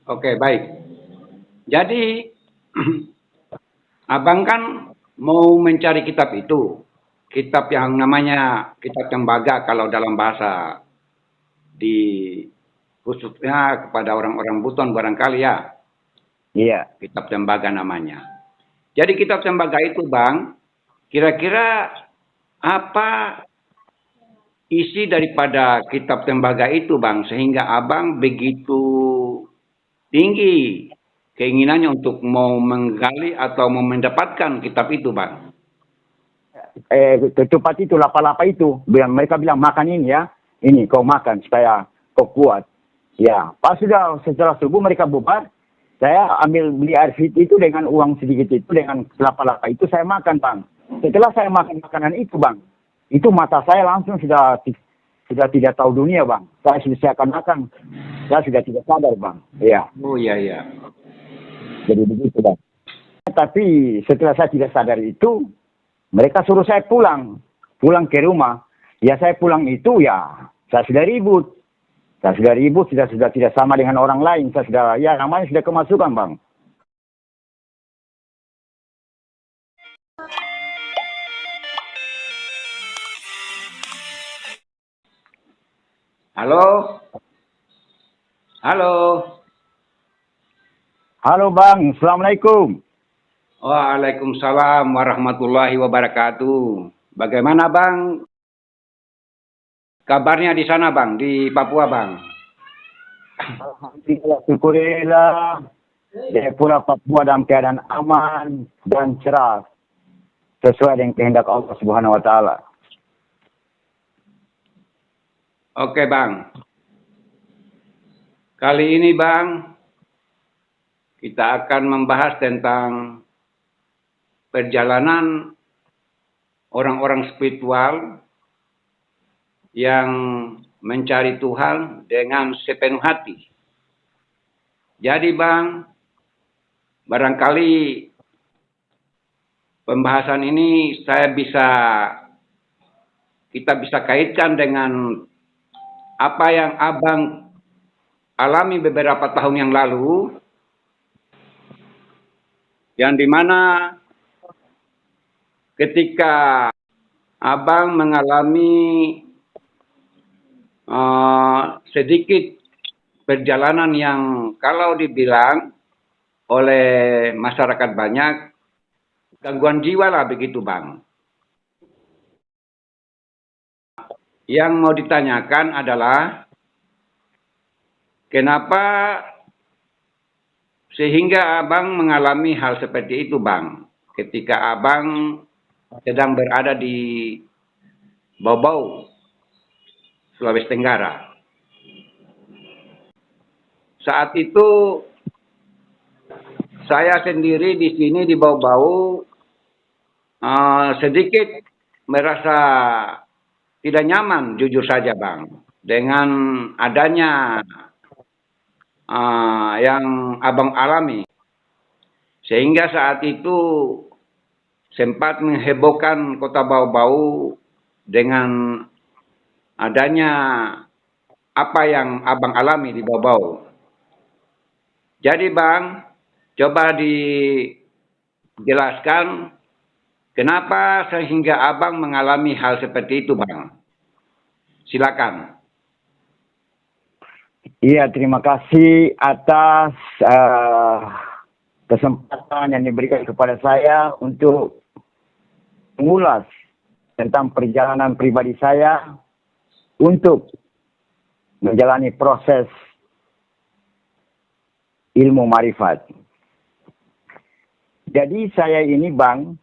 Oke, baik. Jadi, Abang kan mau mencari kitab itu. Kitab yang namanya Kitab Tembaga kalau dalam bahasa di khususnya kepada orang-orang Buton barangkali ya. Iya. Kitab Tembaga namanya. Jadi Kitab Tembaga itu Bang, kira-kira apa isi daripada Kitab Tembaga itu Bang, sehingga Abang begitu tinggi keinginannya untuk mau menggali atau mau mendapatkan kitab itu, Bang. Ketupat itu, lapa-lapa itu. Mereka bilang makan ini ya. Ini kau makan supaya kau kuat. Ya, pas sudah setelah subuh mereka bubar. Saya ambil beli air fit itu dengan uang sedikit itu, dengan lapa-lapa itu saya makan, Bang. Setelah saya makan makanan itu, Bang, itu mata saya langsung sudah tidak tahu dunia, Bang. Saya sudah seakan-akan saya sudah tidak sadar, Bang. Iya. Oh iya iya. Jadi begitu, Bang. Tapi setelah saya tidak sadar itu, mereka suruh saya pulang ke rumah. Ya saya pulang itu ya, saya sudah ribut. Saya sudah ribut, sudah tidak sama dengan orang lain. Saya sudah, ya namanya sudah kemasukan, Bang. Halo? Halo? Halo, Bang. Assalamualaikum. Waalaikumsalam warahmatullahi wabarakatuh. Bagaimana, Bang? Kabarnya di sana, Bang? Di Papua, Bang? Alhamdulillah, syukurillah. Jayapura Papua dalam keadaan aman dan cerah. Sesuai dengan kehendak Allah Subhanahu wa Ta'ala. Oke, Bang. Kali ini, Bang, kita akan membahas tentang perjalanan orang-orang spiritual yang mencari Tuhan dengan sepenuh hati. Jadi Bang, barangkali pembahasan ini kita bisa kaitkan dengan apa yang Abang alami beberapa tahun yang lalu, yang dimana ketika Abang mengalami sedikit perjalanan yang kalau dibilang oleh masyarakat banyak gangguan jiwa lah begitu Bang. Yang mau ditanyakan adalah kenapa sehingga Abang mengalami hal seperti itu Bang, ketika Abang sedang berada di Bau-Bau, Sulawesi Tenggara. Saat itu saya sendiri di sini di Bau-Bau sedikit merasa tidak nyaman jujur saja Bang, dengan adanya yang Abang alami. Sehingga saat itu sempat menghebohkan kota Bau-Bau dengan adanya apa yang Abang alami di Bau-Bau. Jadi Bang, coba dijelaskan kenapa sehingga Abang mengalami hal seperti itu Bang. Silakan. Iya, terima kasih atas kesempatan yang diberikan kepada saya untuk mengulas tentang perjalanan pribadi saya untuk menjalani proses ilmu marifat. Jadi saya ini Bang,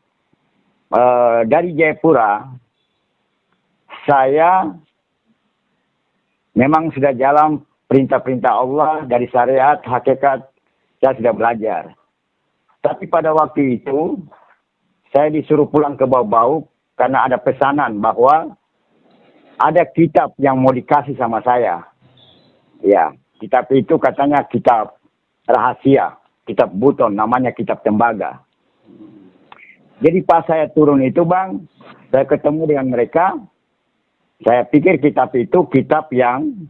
dari Jayapura, saya memang sudah jalan perintah-perintah Allah dari syariat, hakikat, saya sudah belajar. Tapi pada waktu itu, saya disuruh pulang ke Bau-Bau karena ada pesanan bahwa ada kitab yang mau dikasih sama saya. Ya, kitab itu katanya kitab rahasia, kitab Buton, namanya kitab Tembaga. Jadi pas saya turun itu Bang, saya ketemu dengan mereka. Saya pikir kitab itu kitab yang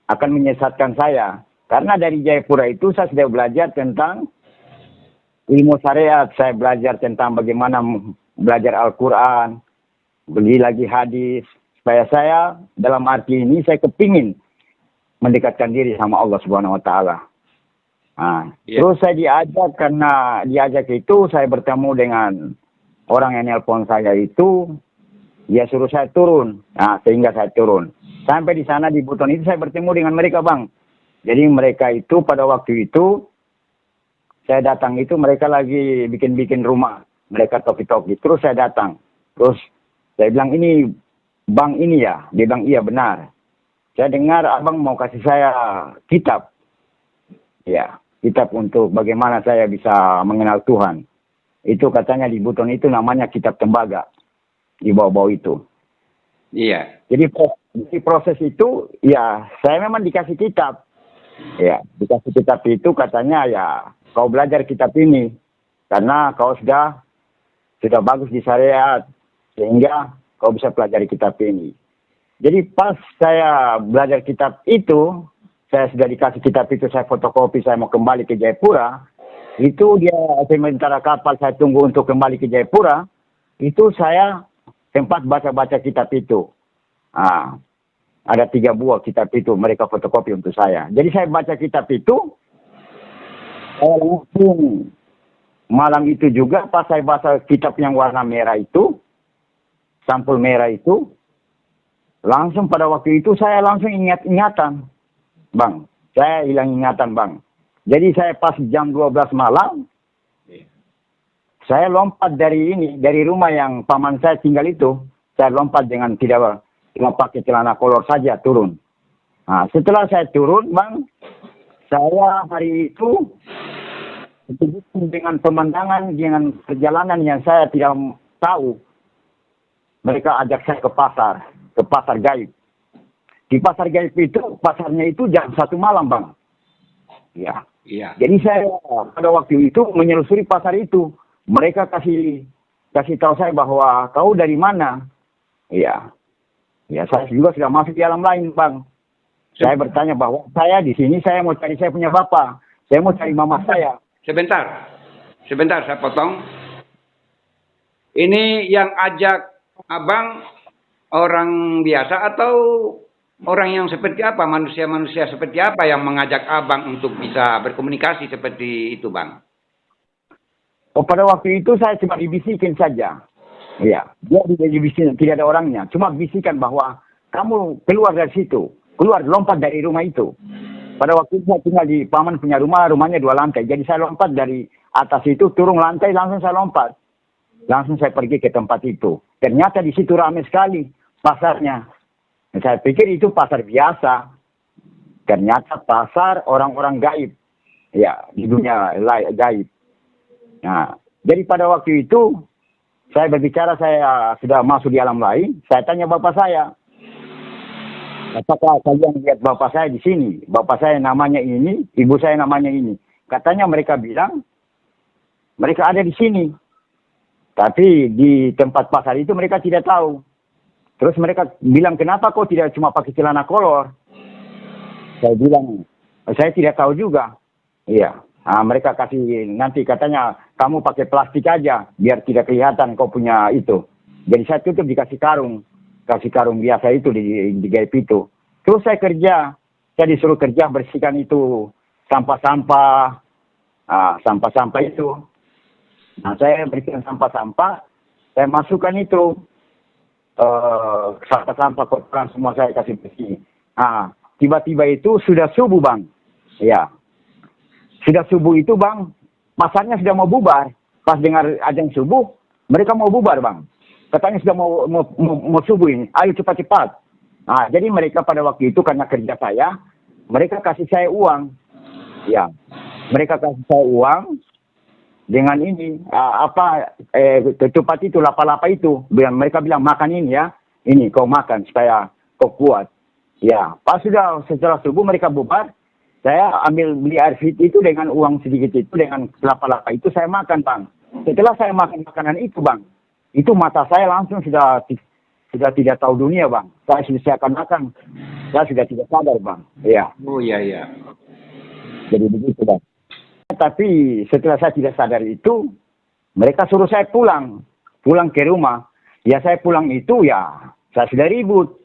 akan menyesatkan saya. Karena dari Jayapura itu saya sudah belajar tentang ilmu syariat. Saya belajar tentang bagaimana belajar Al-Quran, beli lagi hadis. Supaya saya dalam arti ini saya kepingin mendekatkan diri sama Allah Subhanahu Wa Taala. Nah, terus saya diajak, karena diajak itu saya bertemu dengan orang yang nelpon saya itu, dia suruh saya turun. Nah, sehingga saya turun. Sampai di sana di Buton itu saya bertemu dengan mereka, Bang. Jadi mereka itu pada waktu itu saya datang itu mereka lagi bikin-bikin rumah. Mereka toki-toki. Terus saya datang. Terus saya bilang, ini Bang ini ya? Dia bilang, iya benar. Saya dengar abang mau kasih saya kitab. Ya, kitab untuk bagaimana saya bisa mengenal Tuhan. Itu katanya di Buton itu namanya kitab tembaga. Di bawah-bawah itu. Iya. Jadi proses itu, ya saya memang dikasih kitab. Ya, dikasih kitab itu katanya ya kau belajar kitab ini karena kau sudah bagus di syariat sehingga kau bisa pelajari kitab ini. Jadi pas saya belajar kitab itu, saya sudah dikasih kitab itu, saya fotokopi, saya mau kembali ke Jayapura. Itu dia sementara kapal saya tunggu untuk kembali ke Jayapura, itu saya sempat baca-baca kitab itu. Nah, ada 3 buah kitab itu, mereka fotokopi untuk saya. Jadi saya baca kitab itu, saya langsung malam itu juga pas saya baca kitab yang warna merah itu, sampul merah itu, langsung pada waktu itu saya langsung ingatan, Bang. Saya hilang ingatan, Bang. Jadi saya pas jam 12 malam, saya lompat dari rumah yang paman saya tinggal itu, saya lompat dengan cuma pakai celana kolor saja turun. Nah, setelah saya turun, Bang, saya hari itu dengan pemandangan, dengan perjalanan yang saya tidak tahu. Mereka ajak saya ke pasar gaib. Di pasar gaib itu, pasarnya itu jam 1 malam, Bang. Ya. Iya. Jadi saya pada waktu itu menyelusuri pasar itu. Mereka kasih tahu saya bahwa kau dari mana? Iya. Ya, saya juga sudah masuk di alam lain, Bang. Saya bertanya bahwa saya di sini, saya mau cari saya punya bapak. Saya mau cari mama saya. Sebentar saya potong. Ini yang ajak abang orang biasa atau orang yang seperti apa? Manusia-manusia seperti apa yang mengajak abang untuk bisa berkomunikasi seperti itu, Bang? Oh, pada waktu itu saya cuma dibisikin saja. Iya, dia dibisikin, tidak ada orangnya. Cuma bisikan bahwa kamu keluar dari situ, lompat dari rumah itu. Pada waktu itu saya tinggal di paman punya rumahnya 2 lantai. Jadi saya lompat dari atas itu, turun lantai, langsung saya lompat. Langsung saya pergi ke tempat itu. Ternyata di situ ramai sekali pasarnya. Saya pikir itu pasar biasa. Ternyata pasar orang-orang gaib. Ya, di dunia gaib. Nah, jadi pada waktu itu, saya berbicara, saya sudah masuk di alam lain. Saya tanya bapak saya, apakah kalian lihat bapak saya di sini? Bapak saya namanya ini, ibu saya namanya ini. Katanya mereka bilang, mereka ada di sini. Tapi di tempat pasar itu mereka tidak tahu. Terus mereka bilang, kenapa kok tidak cuma pakai celana kolor? Saya bilang, saya tidak tahu juga. Iya. Nah, mereka kasih nanti katanya kamu pakai plastik aja biar tidak kelihatan kau punya itu. Jadi saya tutup dikasih karung biasa itu di gaib itu. Terus saya disuruh kerja bersihkan itu sampah-sampah itu. Nah, saya bersihkan sampah-sampah, saya masukkan itu sampah-sampah kotoran semua saya kasih bersih. Nah, tiba-tiba itu sudah subuh, Bang. Ya. Sudah subuh itu, Bang, pasarnya sudah mau bubar. Pas dengar azan subuh, mereka mau bubar, Bang. Katanya sudah mau subuh ini. Ayo cepat-cepat. Nah, jadi mereka pada waktu itu karena kerja saya, mereka kasih saya uang. Ya, mereka kasih saya uang dengan ini ketupat itu, lapa-lapa itu. Mereka bilang makan ini ya. Ini kau makan supaya kau kuat. Ya, pas sudah setelah subuh mereka bubar. Saya ambil beli air fit itu dengan uang sedikit itu, dengan lapa-lapa itu saya makan, Bang. Setelah saya makan makanan itu, Bang, itu mata saya langsung sudah tidak tahu dunia, Bang. Saya sudah seakan-akan saya sudah tidak sadar, Bang. Iya. Oh iya. Jadi begitu, Bang. Tapi setelah saya tidak sadar itu, mereka suruh saya pulang ke rumah. Ya saya pulang itu ya, saya sudah ribut.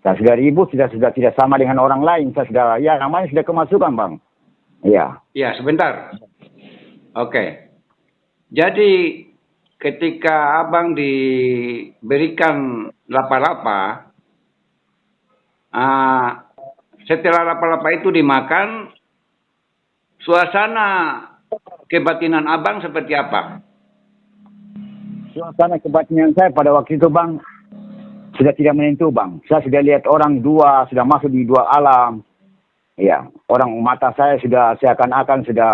Saya sudah ribut, sudah tidak sama dengan orang lain. Saya sudah, ya namanya sudah kemasukan, Bang. Iya. Ya, sebentar. Oke. Jadi ketika abang diberikan lapa-lapa, setelah lapa-lapa itu dimakan, suasana kebatinan abang seperti apa? Suasana kebatinan saya pada waktu itu, Bang, sudah tidak menentu, Bang. Saya sudah lihat orang dua, sudah masuk di dua alam. Ya, orang mata saya sudah seakan-akan sudah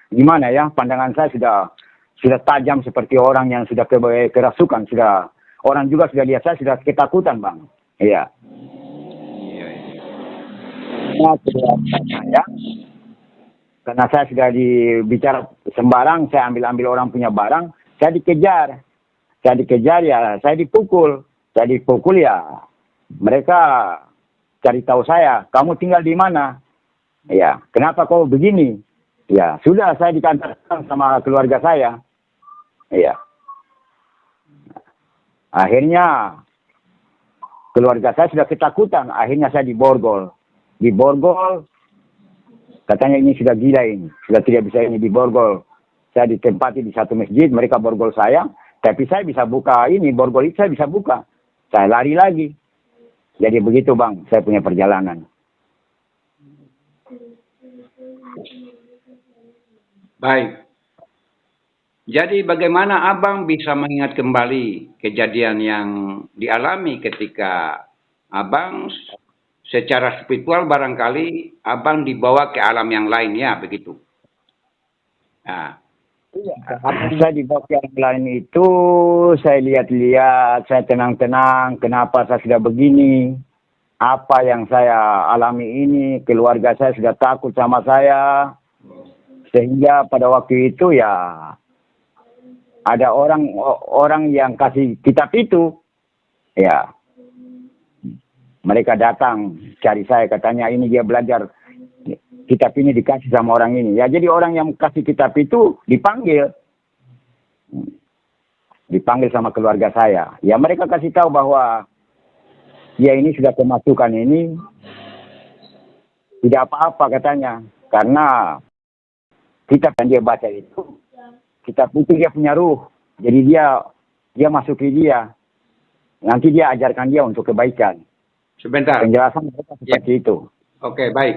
gimana ya, pandangan saya sudah tajam seperti orang yang sudah kerasukan, sudah orang juga sudah lihat saya sudah ketakutan, Bang. Iya. Nah, saya, karena saya sudah dibicara sembarang, saya ambil orang punya barang, saya dikejar. Saya dikejar ya, saya dipukul. Saya dipukul ya, mereka cari tahu saya, kamu tinggal di mana? Ya, kenapa kau begini? Ya, sudah saya dikantarkan sama keluarga saya. Ya. Akhirnya keluarga saya sudah ketakutan. Akhirnya saya diborgol. Diborgol, katanya ini sudah gila ini. Sudah tidak bisa ini diborgol. Saya ditempati di satu masjid, mereka borgol saya. Tapi saya bisa buka ini, borgol itu saya bisa buka. Saya lari lagi. Jadi begitu, Bang, saya punya perjalanan. Baik. Jadi bagaimana abang bisa mengingat kembali kejadian yang dialami ketika abang secara spiritual barangkali abang dibawa ke alam yang lain, ya begitu? Nah. Iya, saya dibawa ke alam lain itu, saya lihat-lihat, saya tenang-tenang, kenapa saya sudah begini, apa yang saya alami ini, keluarga saya sudah takut sama saya, sehingga pada waktu itu ya, ada orang yang kasih kitab itu, ya, mereka datang cari saya, katanya ini dia belajar, kitab ini dikasih sama orang ini. Ya jadi orang yang kasih kitab itu dipanggil. Dipanggil sama keluarga saya. Ya mereka kasih tahu bahwa ya ini sudah kemasukan ini. Tidak apa-apa katanya. Karena kitab yang dia baca itu, kitab itu dia punya ruh. Jadi dia masuki dia. Nanti dia ajarkan dia untuk kebaikan. Sebentar. Penjelasan mereka seperti itu. Oke, baik.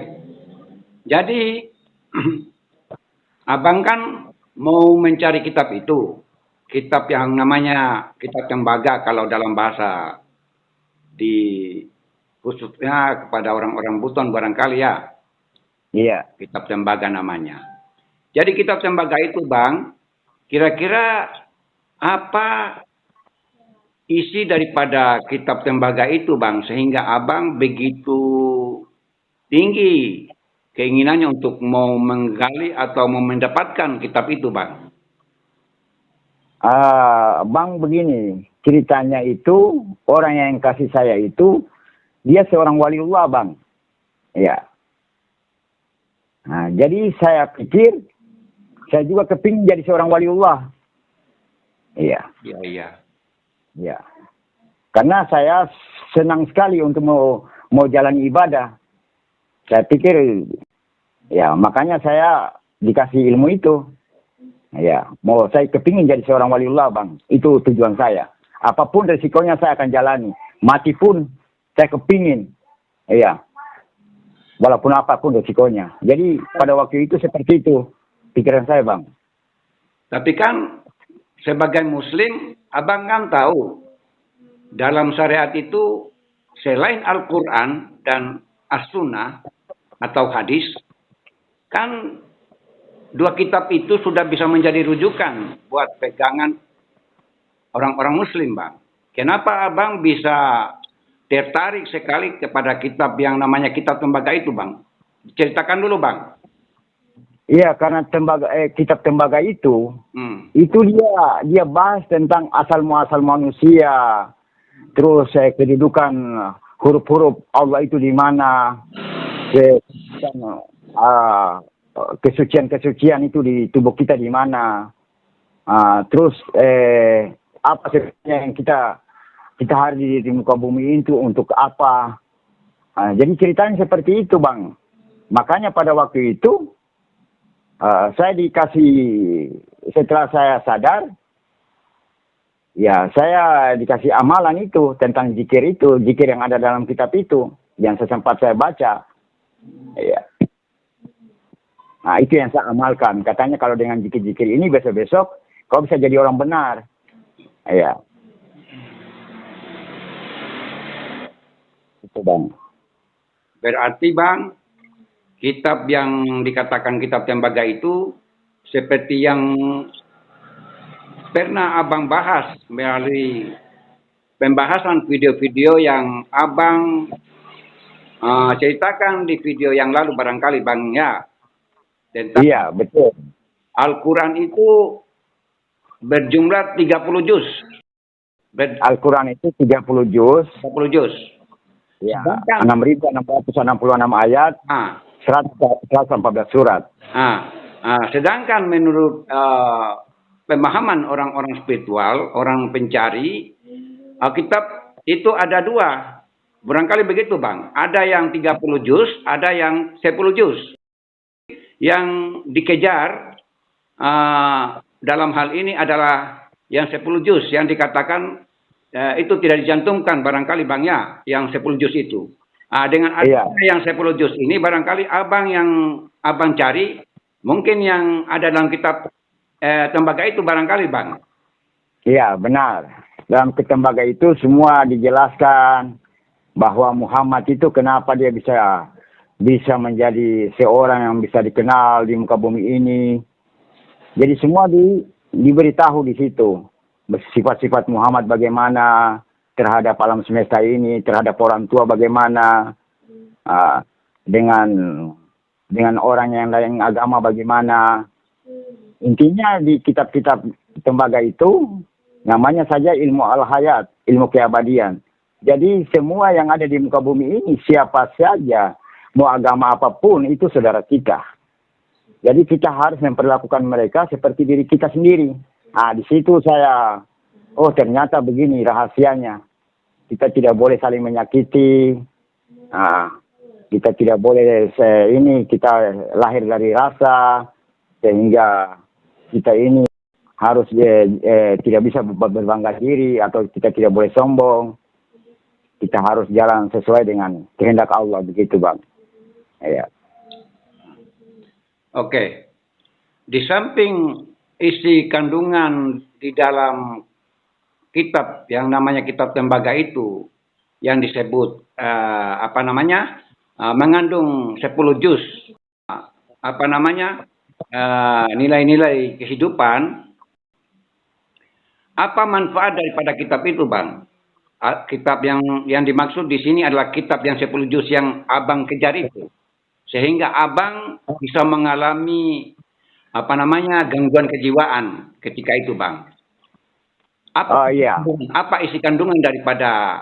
Jadi, abang kan mau mencari kitab itu. Kitab yang namanya kitab tembaga kalau dalam bahasa khususnya kepada orang-orang Buton barangkali ya. Iya. Kitab tembaga namanya. Jadi kitab tembaga itu, Bang, kira-kira apa isi daripada kitab tembaga itu, Bang, sehingga abang begitu tinggi keinginannya untuk mau menggali atau mau mendapatkan kitab itu, Bang? Bang begini, ceritanya itu orang yang kasih saya itu dia seorang waliullah, Bang. Ya. Nah, jadi saya pikir saya juga kepingin jadi seorang waliullah. Iya. Iya, iya. Ya. Karena saya senang sekali untuk mau jalan ibadah. Saya pikir, ya makanya saya dikasih ilmu itu. Ya, saya kepingin jadi seorang waliullah, Bang. Itu tujuan saya. Apapun resikonya saya akan jalani. Mati pun saya kepingin. Iya. Walaupun apapun resikonya. Jadi pada waktu itu seperti itu pikiran saya, Bang. Tapi kan sebagai muslim, abang kan tahu dalam syariat itu selain Al-Quran dan As-Sunnah atau hadis, kan dua kitab itu sudah bisa menjadi rujukan buat pegangan orang-orang muslim, Bang. Kenapa abang bisa tertarik sekali kepada kitab yang namanya kitab tembaga itu, Bang? Ceritakan dulu, Bang. Iya, karena kitab tembaga itu dia bahas tentang asal muasal manusia, terus kedudukan huruf-huruf Allah itu di mana, kesucian-kesucian itu di tubuh kita di mana. Terus apa sebenarnya yang kita hari di muka bumi itu untuk apa? Jadi ceritanya seperti itu, Bang. Makanya pada waktu itu saya dikasih, setelah saya sadar, ya saya dikasih amalan itu tentang zikir itu, zikir yang ada dalam kitab itu, yang sempat saya baca. Ya. Nah, itu yang saya amalkan. Katanya kalau dengan zikir-zikir ini besok-besok kau bisa jadi orang benar. Ya. Itu, Bang. Berarti Bang, kitab yang dikatakan kitab tembaga itu seperti yang pernah Abang bahas melalui pembahasan video-video yang Abang ceritakan di video yang lalu barangkali Bang ya. Tentang Iya, betul. Al-Quran itu berjumlah 30 juz. Al-Quran itu 30 juz. 30 juz. Ya, 6.666 ayat, 114 surat. Sedangkan menurut pemahaman orang-orang spiritual, orang pencari, kitab itu ada dua. Barangkali begitu Bang. Ada yang 30 juz, ada yang 10 juz. Yang dikejar dalam hal ini adalah yang 10 juz. Yang dikatakan itu tidak dicantumkan barangkali Bang ya, yang 10 juz itu. Dengan adanya yang 10 juz ini barangkali Abang yang Abang cari, mungkin yang ada dalam kitab tembaga itu barangkali Bang. Iya, benar. Dalam kitab tembaga itu semua dijelaskan bahwa Muhammad itu kenapa dia bisa menjadi seorang yang bisa dikenal di muka bumi ini. Jadi semua diberitahu di situ. Sifat-sifat Muhammad bagaimana terhadap alam semesta ini, terhadap orang tua bagaimana, dengan orang yang lain agama bagaimana. Intinya di kitab-kitab tembaga itu namanya saja ilmu al-hayat, ilmu keabadian. Jadi semua yang ada di muka bumi ini, siapa saja, mau agama apapun, itu saudara kita. Jadi kita harus memperlakukan mereka seperti diri kita sendiri. Di situ saya, ternyata begini rahasianya. Kita tidak boleh saling menyakiti. Kita tidak boleh kita lahir dari rasa, sehingga kita ini harus tidak bisa berbangga diri, atau kita tidak boleh sombong. Kita harus jalan sesuai dengan kehendak Allah, begitu Bang. Ya. Oke. Di samping isi kandungan di dalam kitab yang namanya kitab tembaga itu, yang disebut mengandung 10 juz nilai-nilai kehidupan. Apa manfaat daripada kitab itu Bang? Kitab yang dimaksud di sini adalah kitab yang 10 juz yang Abang kejar itu. Sehingga Abang bisa mengalami gangguan kejiwaan ketika itu Bang. Apa isi kandungan daripada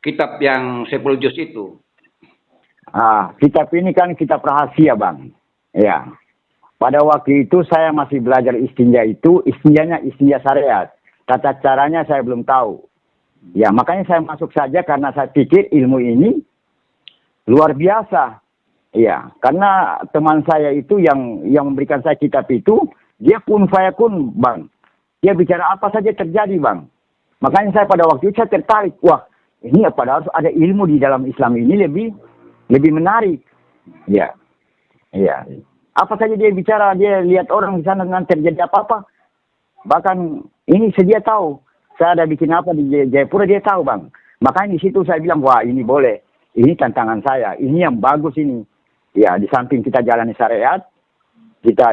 kitab yang 10 juz itu? Kitab ini kan kitab rahasia Bang. Ya. Pada waktu itu saya masih belajar istinja itu, istinjanya istinja syariat. Tata caranya saya belum tahu. Ya, makanya saya masuk saja karena saya pikir ilmu ini luar biasa. Ya, karena teman saya itu yang memberikan saya kitab itu, dia kun fayakun Bang. Dia bicara apa saja terjadi Bang. Makanya saya pada waktu itu saya tertarik. Wah, ini padahal harus ada ilmu di dalam Islam ini lebih menarik. Ya. Iya. Apa saja dia bicara, dia lihat orang di sana nanti terjadi apa-apa. Bahkan ini sedia tahu. Saya ada bikin apa di Jayapura, dia tahu Bang. Makanya di situ saya bilang, wah ini boleh. Ini tantangan saya. Ini yang bagus ini. Ya, di samping kita jalani syariat, kita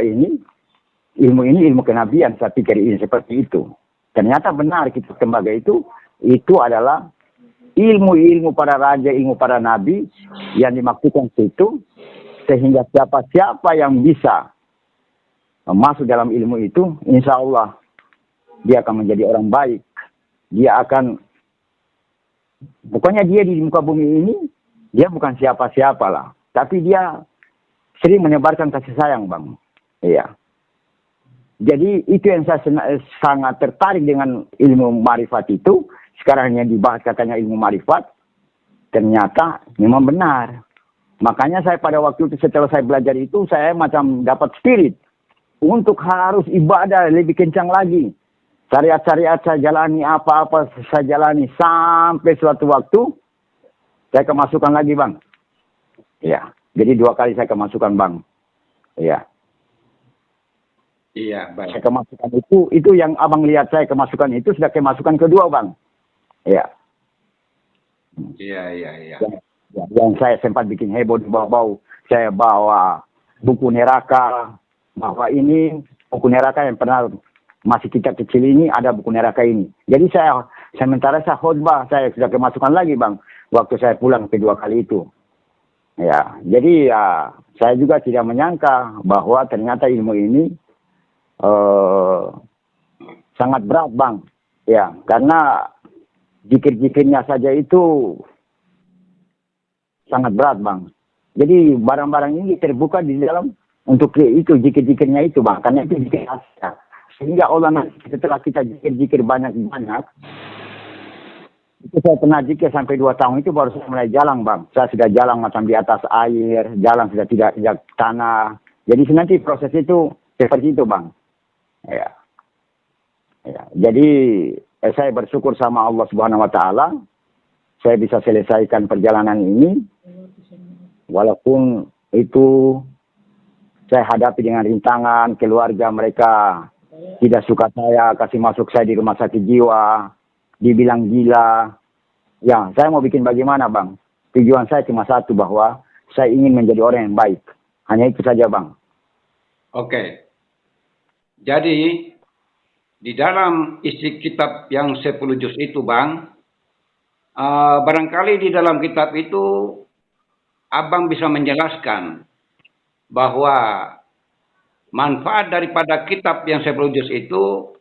ilmu kenabian. Saya pikir ini seperti itu. Ternyata benar kitab tembaga itu adalah ilmu para raja, ilmu para nabi yang dimaksudkan situ. Sehingga siapa-siapa yang bisa masuk dalam ilmu itu, insya Allah dia akan menjadi orang baik. Dia akan, pokoknya dia di muka bumi ini, dia bukan siapa-siapa lah. Tapi dia sering menyebarkan kasih sayang, Bang. Iya. Jadi itu yang saya sangat tertarik dengan ilmu marifat itu. Sekarang yang dibahas katanya ilmu marifat, ternyata memang benar. Makanya saya pada waktu itu setelah saya belajar itu, saya macam dapat spirit untuk harus ibadah lebih kencang lagi. Syariat-syariat saya jalani, apa-apa saya jalani sampai suatu waktu saya kemasukan lagi, Bang. Ya, jadi 2 kali saya kemasukan, Bang. Ya. Iya, baik. Saya kemasukan itu yang abang lihat saya kemasukan itu sudah kemasukan kedua, Bang. Ya. Iya. Yang saya sempat bikin heboh di bawah-bawah. Saya bawa buku neraka, bahwa ini buku neraka yang pernah masih kita kecil ini ada buku neraka ini. Jadi sementara saya khotbah, saya sudah kemasukan lagi, Bang, waktu saya pulang kedua kali itu. Ya, jadi ya saya juga tidak menyangka bahwa ternyata ilmu ini sangat berat, Bang. Ya, karena zikir-zikirnya saja itu sangat berat, Bang. Jadi barang-barang ini terbuka di dalam untuk itu zikir-zikirnya itu, Bang. Karena itu zikir asal. Sehingga Allah nanti setelah kita zikir-zikir banyak-banyak, itu saya pernah zikir sampai 2 tahun itu baru saya mulai jalan, Bang. Saya sudah jalan macam di atas air, jalan sudah tidak tanah. Jadi nanti proses itu seperti itu, Bang. Ya. Jadi saya bersyukur sama Allah Subhanahu wa taala saya bisa selesaikan perjalanan ini. Walaupun itu saya hadapi dengan rintangan, keluarga mereka tidak suka saya, kasih masuk saya di rumah sakit jiwa, dibilang gila. Ya, saya mau bikin bagaimana, Bang? Tujuan saya cuma satu, bahwa saya ingin menjadi orang yang baik. Hanya itu saja, Bang. Oke. Jadi, di dalam isi kitab yang 10 juz itu, Bang, barangkali di dalam kitab itu, Abang bisa menjelaskan bahwa manfaat daripada kitab yang 10 juz itu,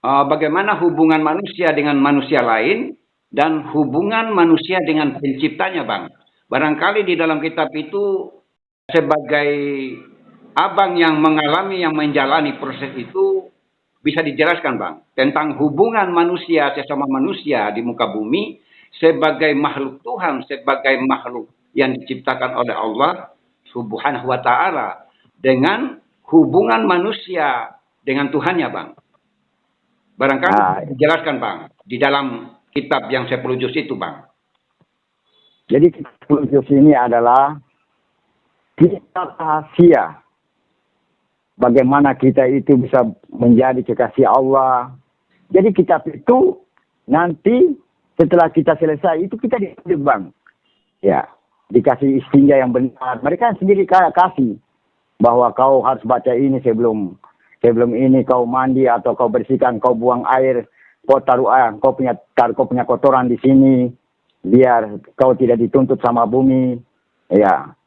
bagaimana hubungan manusia dengan manusia lain, dan hubungan manusia dengan penciptanya, Bang. Barangkali di dalam kitab itu, sebagai Abang yang mengalami, yang menjalani proses itu, bisa dijelaskan, Bang, tentang hubungan manusia sesama manusia di muka bumi, sebagai makhluk Tuhan, sebagai makhluk yang diciptakan oleh Allah Subhanahu wa ta'ala, dengan hubungan manusia dengan Tuhannya, Bang. Barangkali dijelaskan, Bang, di dalam kitab yang 10 juz itu, Bang. Jadi kitab 10 juz ini adalah kitab rahasia. Bagaimana kita itu bisa menjadi kekasih Allah. Jadi kitab itu nanti setelah kita selesai itu kita ditunjuk, Bang. Ya, dikasih istinja yang benar. Mereka sendiri kasih bahwa kau harus baca ini sebelum ini kau mandi atau kau bersihkan, kau buang air, kau taruh air, kau punya kotoran di sini biar kau tidak dituntut sama bumi. Ya.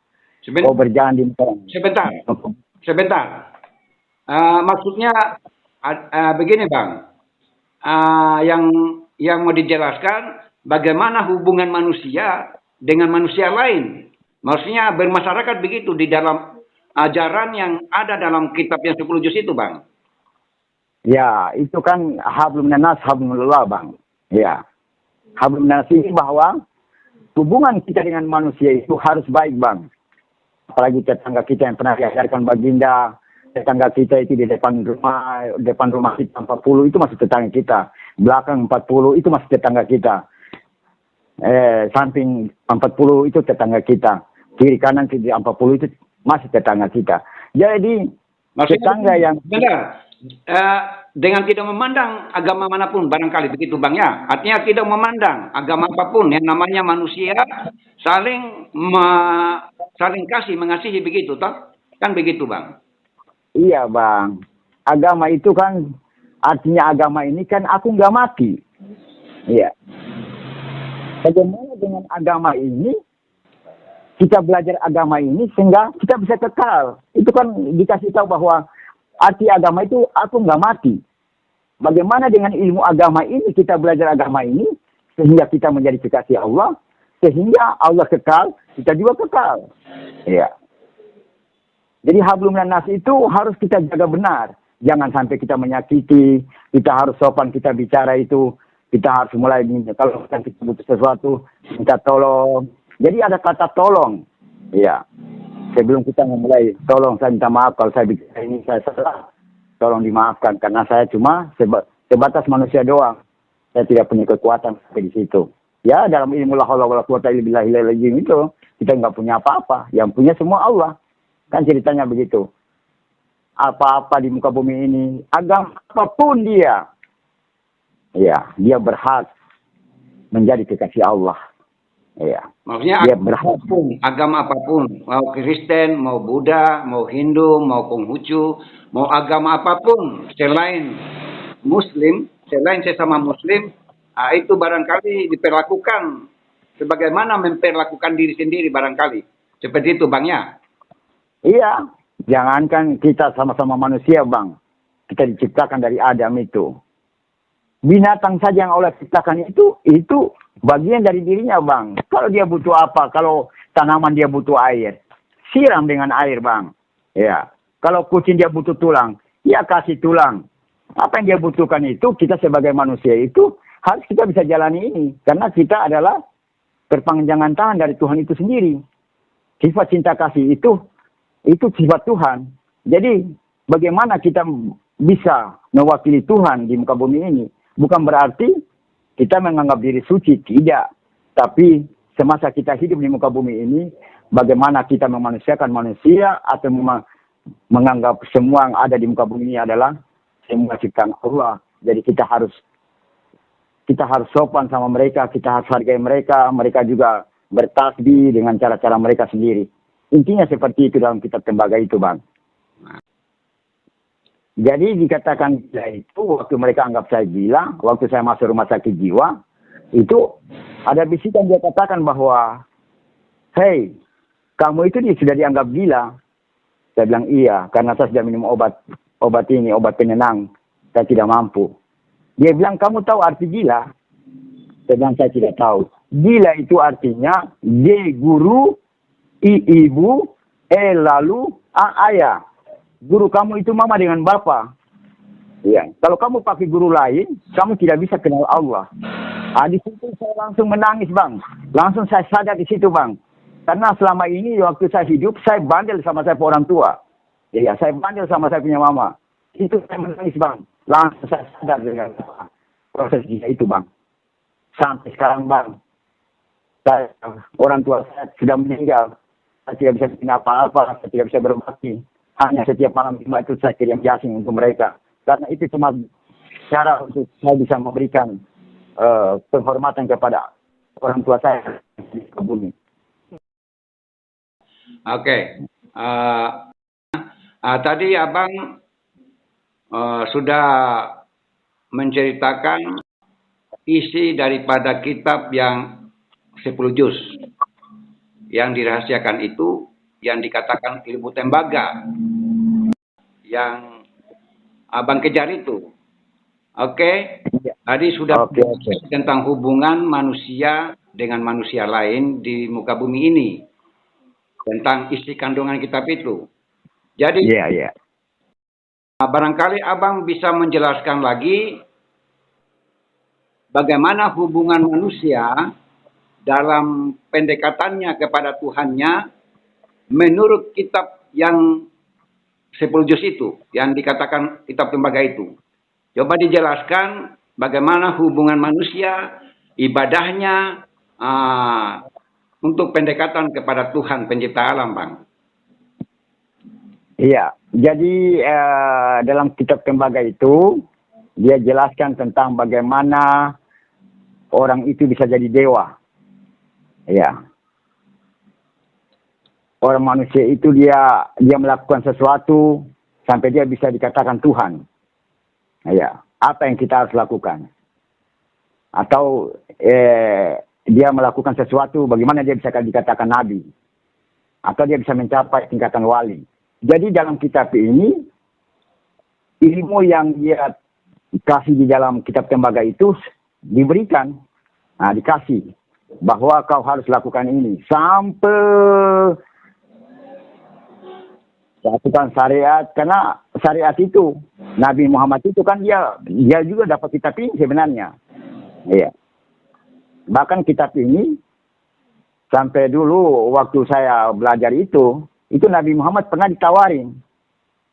Kau berjalan di Sebentar. Maksudnya begini, Bang. Yang mau dijelaskan bagaimana hubungan manusia dengan manusia lain. Maksudnya bermasyarakat begitu di dalam ajaran yang ada dalam kitab yang 10 juz itu, Bang. Ya, itu kan hablum minas hablumillah, Bang. Ya. Hablum minas ini bahwa hubungan kita dengan manusia itu harus baik, Bang. Apalagi tetangga kita yang pernah diajarkan baginda, tetangga kita itu di depan rumah kita 40 itu masih tetangga kita. Belakang 40 itu masih tetangga kita. Samping 40 itu tetangga kita. Kiri kanan 40 itu masih tetangga kita. Jadi maksudnya, tetangga yang benar, dengan tidak memandang agama manapun, barangkali begitu, Bang, ya. Artinya tidak memandang agama apapun, yang namanya manusia saling kasih, mengasihi, begitu toh? Kan begitu, Bang. Iya, Bang. Agama itu kan artinya agama ini kan aku nggak mati. Iya. Bagaimana dengan agama ini? Kita belajar agama ini sehingga kita bisa kekal. Itu kan dikasih tahu bahwa arti agama itu aku nggak mati. Bagaimana dengan ilmu agama ini, kita belajar agama ini sehingga kita menjadi kekasih Allah, sehingga Allah kekal, kita juga kekal. Iya. Jadi hablum minan nas itu harus kita jaga benar. Jangan sampai kita menyakiti, kita harus sopan kita bicara itu, kita harus mulai kalau kita butuh sesuatu, minta tolong. Jadi ada kata tolong. Iya. Sebelum kita memulai, tolong saya minta maaf kalau saya bicara ini saya salah. Tolong dimaafkan karena saya cuma sebatas manusia doang. Saya tidak punya kekuatan sampai di situ. Ya, dalam ilmu la haula wala quwata illa billahil azim itu kita nggak punya apa-apa. Yang punya semua Allah. Kan ceritanya begitu. Apa-apa di muka bumi ini, agama apapun dia, ya, dia berhak menjadi kekasih Allah. Ya. Maksudnya dia berhak apapun, agama apapun, mau Kristen, mau Buddha, mau Hindu, mau Konghucu, mau agama apapun selain Muslim, selain sesama Muslim, itu barangkali diperlakukan sebagaimana memperlakukan diri sendiri barangkali. Seperti itu, Bang ya. Iya, jangankan kita sama-sama manusia, Bang. Kita diciptakan dari Adam itu. Binatang saja yang Allah ciptakan itu bagian dari dirinya, Bang. Kalau dia butuh apa, kalau tanaman dia butuh air, siram dengan air, Bang. Ya. Kalau kucing dia butuh tulang, ya kasih tulang. Apa yang dia butuhkan itu, kita sebagai manusia itu harus kita bisa jalani ini. Karena kita adalah perpanjangan tangan dari Tuhan itu sendiri. Sifat cinta kasih itu sifat Tuhan. Jadi bagaimana kita bisa mewakili Tuhan di muka bumi ini? Bukan berarti kita menganggap diri suci, tidak. Tapi semasa kita hidup di muka bumi ini, bagaimana kita memanusiakan manusia atau menganggap semua yang ada di muka bumi ini adalah semua ciptaan Allah. Jadi kita harus sopan sama mereka, kita harus hargai mereka, mereka juga bertasbih dengan cara-cara mereka sendiri. Intinya seperti itu dalam kitab tembaga itu, Bang. Jadi dikatakan gila itu, waktu mereka anggap saya gila, waktu saya masuk rumah sakit jiwa, itu ada bisikan dia katakan bahwa, hei, kamu itu sudah dianggap gila. Saya bilang iya, karena saya sudah minum obat penenang, saya tidak mampu. Dia bilang, kamu tahu arti gila? Saya bilang, saya tidak tahu. Gila itu artinya, G guru, I ibu, E lalu, A ayah. Guru kamu itu mama dengan bapak. Ya. Kalau kamu pakai guru lain, kamu tidak bisa kenal Allah. Di situ saya langsung menangis, Bang. Langsung saya sadar di situ, Bang. Karena selama ini waktu saya hidup, saya bandel sama saya orang tua. Ya, saya bandel sama saya punya mama. Itu saya menangis, Bang. Langsung saya sadar dengan proses dia itu, Bang. Sampai sekarang, Bang. Orang tua saya sudah meninggal. Saya tidak bisa bikin apa-apa, saya tidak bisa berbakti. Hanya setiap malam Jumat itu saya kirim Yasin untuk mereka. Karena itu cuma cara untuk saya bisa memberikan penghormatan kepada orang tua saya di bumi. Oke. Tadi Abang sudah menceritakan isi daripada kitab yang 10 juz. Yang dirahasiakan itu yang dikatakan ilmu tembaga yang Abang kejar itu. Oke. Tadi sudah tentang hubungan manusia dengan manusia lain di muka bumi ini. Tentang isi kandungan kitab itu. Jadi barangkali Abang bisa menjelaskan lagi bagaimana hubungan manusia dalam pendekatannya kepada Tuhannya menurut kitab yang 10 juz itu, yang dikatakan kitab tembaga itu. Coba dijelaskan bagaimana hubungan manusia, ibadahnya untuk pendekatan kepada Tuhan pencipta alam, Bang. Iya, jadi dalam kitab tembaga itu, dia jelaskan tentang bagaimana orang itu bisa jadi dewa. Ya, orang manusia itu dia melakukan sesuatu sampai dia bisa dikatakan Tuhan. Ya, apa yang kita harus lakukan? Atau dia melakukan sesuatu, bagaimana dia bisa dikatakan nabi? Atau dia bisa mencapai tingkatan wali? Jadi dalam kitab ini ilmu yang dia kasih di dalam kitab tembaga itu diberikan, dikasih. Bahwa kau harus lakukan ini sampai Satukan syariat, karena syariat itu Nabi Muhammad itu kan dia juga dapat kitab ini sebenarnya. Iya. Bahkan kitab ini sampai dulu waktu saya belajar itu Nabi Muhammad pernah ditawarin,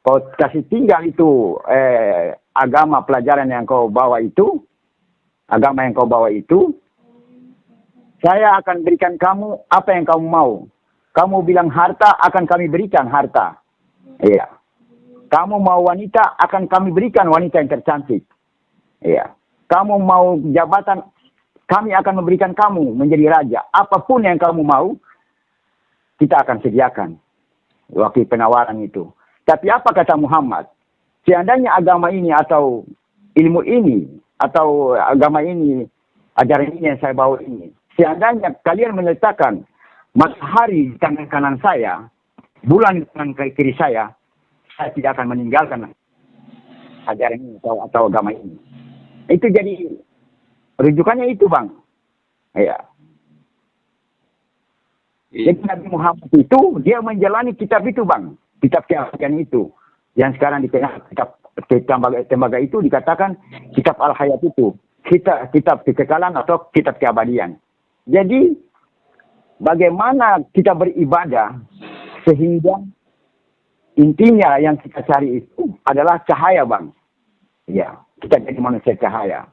kau kasih tinggal itu agama pelajaran yang kau bawa itu, agama yang kau bawa itu, saya akan berikan kamu apa yang kamu mau. Kamu bilang harta, akan kami berikan harta. Iya. Kamu mau wanita, akan kami berikan wanita yang tercantik. Iya. Kamu mau jabatan, kami akan memberikan kamu menjadi raja. Apapun yang kamu mau, kita akan sediakan. Waktu penawaran itu. Tapi apa kata Muhammad? Seandainya agama ini atau ilmu ini, atau agama ini, ajaran ini yang saya bawa ini, seandainya kalian meletakkan matahari di tangan kanan saya, bulan di tangan kiri saya tidak akan meninggalkan ajaran ini atau agama ini. Itu jadi rujukannya itu, Bang. Ya. Jadi Nabi Muhammad itu dia menjalani kitab itu, Bang. Kitab keabadian itu. Yang sekarang dikenal kitab tembaga itu dikatakan kitab Al-Hayat itu. Kitab kekekalan atau kitab keabadian. Jadi bagaimana kita beribadah sehingga intinya yang kita cari itu adalah cahaya, Bang. Ya, kita jadi manusia cahaya.